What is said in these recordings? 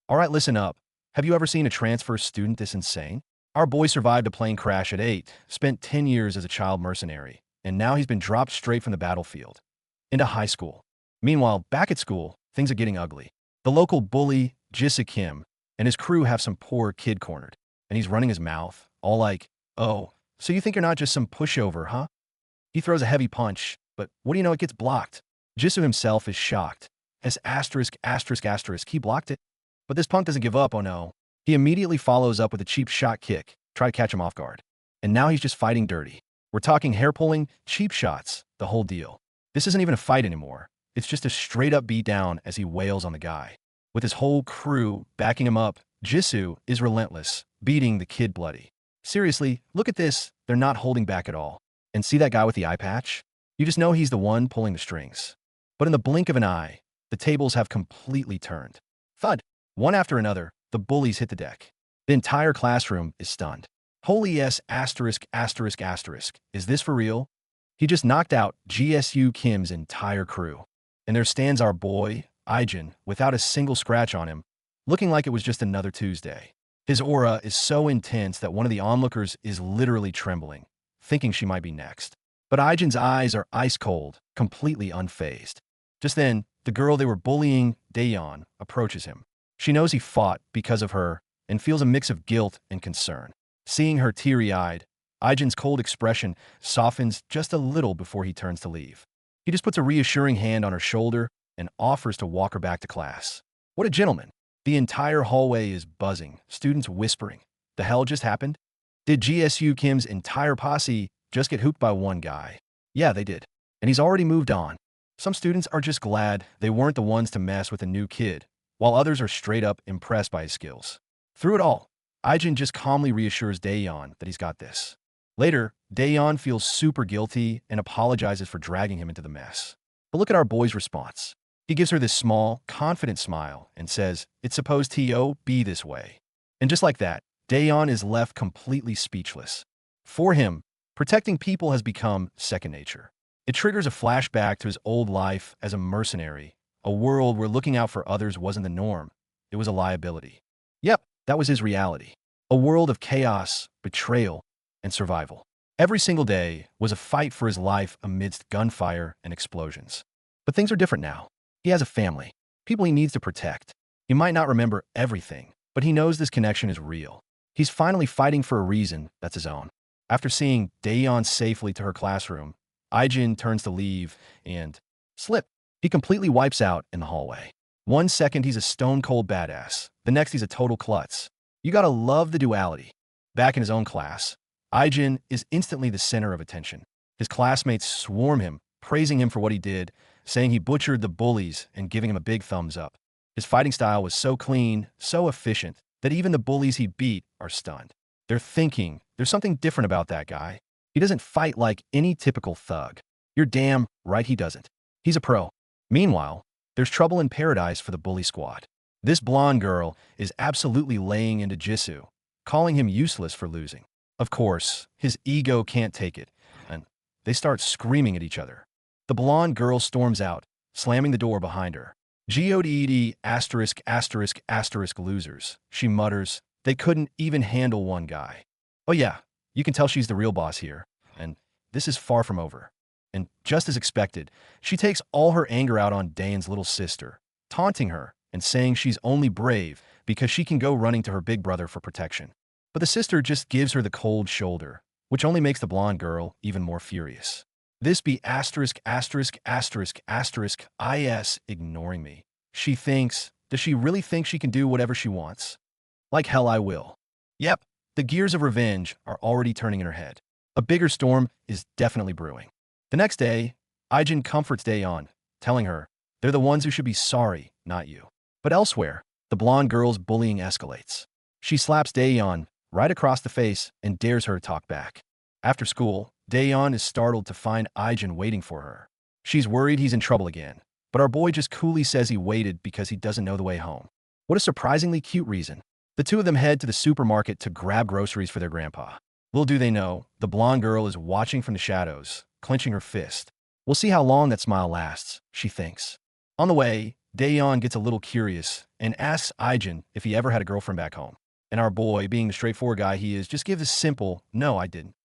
All right, listen up. Have you ever seen a transfer student this insane? Our boy survived a plane crash at 8, spent 10 years as a child mercenary, and now he's been dropped straight from the battlefield into high school. Meanwhile, back at school, things are getting ugly. The local bully, Jissa Kim, and his crew have some poor kid cornered, and he's running his mouth, all like, "Oh, so you think you're not just some pushover, huh?" He throws a heavy punch, but what do you know, it gets blocked. Jisoo himself is shocked. As he blocked it. But this punk doesn't give up, oh no. He immediately follows up with a cheap shot kick, try to catch him off guard. And now he's just fighting dirty. We're talking hair pulling, cheap shots, the whole deal. This isn't even a fight anymore. It's just a straight up beat down as he wails on the guy. With his whole crew backing him up, Jisoo is relentless, beating the kid bloody. Seriously, look at this, they're not holding back at all. And see that guy with the eye patch? You just know he's the one pulling the strings. But in the blink of an eye, the tables have completely turned. Thud. One after another, the bullies hit the deck. The entire classroom is stunned. Holy S asterisk. Is this for real? He just knocked out GSU Kim's entire crew. And there stands our boy, Ijin, without a single scratch on him, looking like it was just another Tuesday. His aura is so intense that one of the onlookers is literally trembling, thinking she might be next. But Ijin's eyes are ice cold, completely unfazed. Just then, the girl they were bullying, Daeyeon, approaches him. She knows he fought because of her and feels a mix of guilt and concern. Seeing her teary-eyed, Ijin's cold expression softens just a little before he turns to leave. He just puts a reassuring hand on her shoulder and offers to walk her back to class. What a gentleman. The entire hallway is buzzing, students whispering. The hell just happened? Did GSU Kim's entire posse just get hooped by one guy? Yeah, they did. And he's already moved on. Some students are just glad they weren't the ones to mess with a new kid, while others are straight up impressed by his skills. Through it all, Ijin just calmly reassures Daeyeon that he's got this. Later, Daeyeon feels super guilty and apologizes for dragging him into the mess. But look at our boy's response. He gives her this small, confident smile and says, "It's supposed to be this way." And just like that, Daeyeon is left completely speechless. For him, protecting people has become second nature. It triggers a flashback to his old life as a mercenary, a world where looking out for others wasn't the norm. It was a liability. Yep, that was his reality. A world of chaos, betrayal, and survival. Every single day was a fight for his life amidst gunfire and explosions. But things are different now. He has a family, people he needs to protect. He might not remember everything, but he knows this connection is real. He's finally fighting for a reason that's his own. After seeing Daeyeon safely to her classroom, Ijin turns to leave and slip. He completely wipes out in the hallway. 1 second he's a stone-cold badass, the next he's a total klutz. You gotta love the duality. Back in his own class, Ijin is instantly the center of attention. His classmates swarm him, praising him for what he did, saying he butchered the bullies and giving him a big thumbs up. His fighting style was so clean, so efficient, that even the bullies he beat are stunned. They're thinking, there's something different about that guy. He doesn't fight like any typical thug. You're damn right he doesn't. He's a pro. Meanwhile, there's trouble in paradise for the bully squad. This blonde girl is absolutely laying into Jisoo, calling him useless for losing. Of course, his ego can't take it, and they start screaming at each other. The blonde girl storms out, slamming the door behind her. "God asterisk losers," she mutters. They couldn't even handle one guy. Oh yeah, you can tell she's the real boss here, and this is far from over. And just as expected, she takes all her anger out on Daeyeon's little sister, taunting her and saying she's only brave because she can go running to her big brother for protection. But the sister just gives her the cold shoulder, which only makes the blonde girl even more furious. This be asterisk is ignoring me. She thinks, does she really think she can do whatever she wants? Like hell I will. Yep, the gears of revenge are already turning in her head. A bigger storm is definitely brewing. The next day, Ijin comforts Daeyeon, telling her they're the ones who should be sorry, not you. But elsewhere, the blonde girl's bullying escalates. She slaps Daeyeon right across the face and dares her to talk back. After school, Daeyeon is startled to find Ijin waiting for her. She's worried he's in trouble again, but our boy just coolly says he waited because he doesn't know the way home. What a surprisingly cute reason. The two of them head to the supermarket to grab groceries for their grandpa. Little do they know, the blonde girl is watching from the shadows, clenching her fist. We'll see how long that smile lasts, she thinks. On the way, Daeyeon gets a little curious and asks Ijin if he ever had a girlfriend back home. And our boy, being the straightforward guy he is, just gives a simple, "No, I didn't."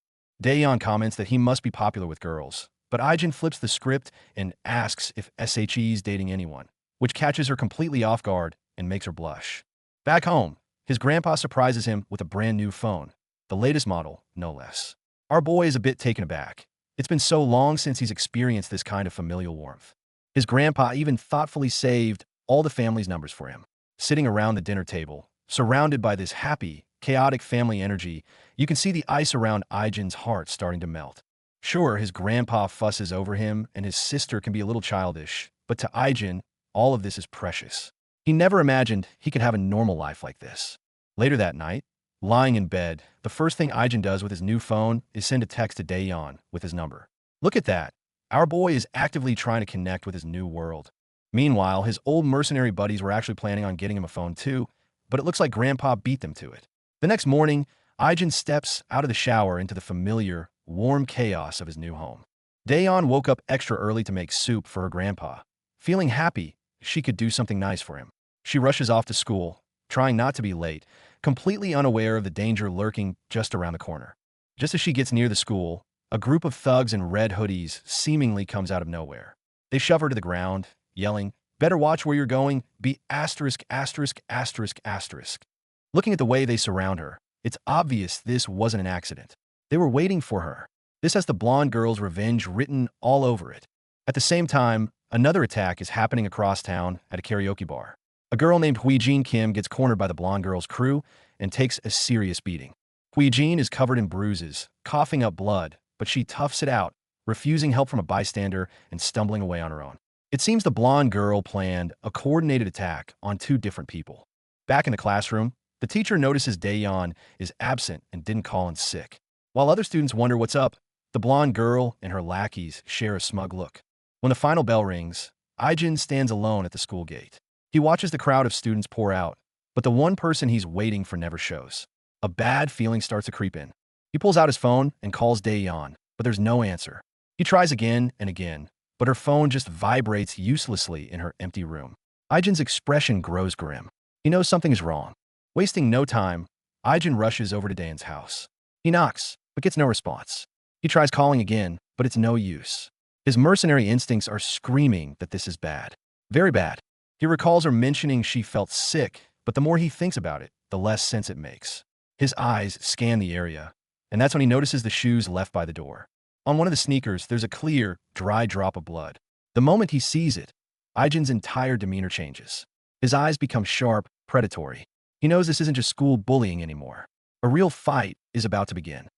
Daeyeon comments that he must be popular with girls, but Ijin flips the script and asks if SHE's dating anyone, which catches her completely off guard and makes her blush. Back home, his grandpa surprises him with a brand new phone, the latest model, no less. Our boy is a bit taken aback. It's been so long since he's experienced this kind of familial warmth. His grandpa even thoughtfully saved all the family's numbers for him. Sitting around the dinner table, surrounded by this happy, chaotic family energy, you can see the ice around Ijin's heart starting to melt. Sure, his grandpa fusses over him and his sister can be a little childish, but to Ijin, all of this is precious. He never imagined he could have a normal life like this. Later that night, lying in bed, the first thing Ijin does with his new phone is send a text to Daeyeon with his number. Look at that. Our boy is actively trying to connect with his new world. Meanwhile, his old mercenary buddies were actually planning on getting him a phone too, but it looks like Grandpa beat them to it. The next morning, Ijin steps out of the shower into the familiar, warm chaos of his new home. Daeyeon woke up extra early to make soup for her grandpa. Feeling happy, she could do something nice for him. She rushes off to school, trying not to be late, completely unaware of the danger lurking just around the corner. Just as she gets near the school, a group of thugs in red hoodies seemingly comes out of nowhere. They shove her to the ground, yelling, "Better watch where you're going, be asterisk, asterisk, asterisk, asterisk." Looking at the way they surround her, it's obvious this wasn't an accident. They were waiting for her. This has the blonde girl's revenge written all over it. At the same time, another attack is happening across town at a karaoke bar. A girl named Huijin Kim gets cornered by the blonde girl's crew and takes a serious beating. Huijin is covered in bruises, coughing up blood, but she toughs it out, refusing help from a bystander and stumbling away on her own. It seems the blonde girl planned a coordinated attack on two different people. Back in the classroom, the teacher notices Daeyeon is absent and didn't call in sick. While other students wonder what's up, the blonde girl and her lackeys share a smug look. When the final bell rings, Ijin stands alone at the school gate. He watches the crowd of students pour out, but the one person he's waiting for never shows. A bad feeling starts to creep in. He pulls out his phone and calls Daeyeon, but there's no answer. He tries again and again, but her phone just vibrates uselessly in her empty room. Ijin's expression grows grim. He knows something is wrong. Wasting no time, Ijin rushes over to Daeyeon's house. He knocks, but gets no response. He tries calling again, but it's no use. His mercenary instincts are screaming that this is bad. Very bad. He recalls her mentioning she felt sick, but the more he thinks about it, the less sense it makes. His eyes scan the area, and that's when he notices the shoes left by the door. On one of the sneakers, there's a clear, dry drop of blood. The moment he sees it, Ijin's entire demeanor changes. His eyes become sharp, predatory. He knows this isn't just school bullying anymore. A real fight is about to begin.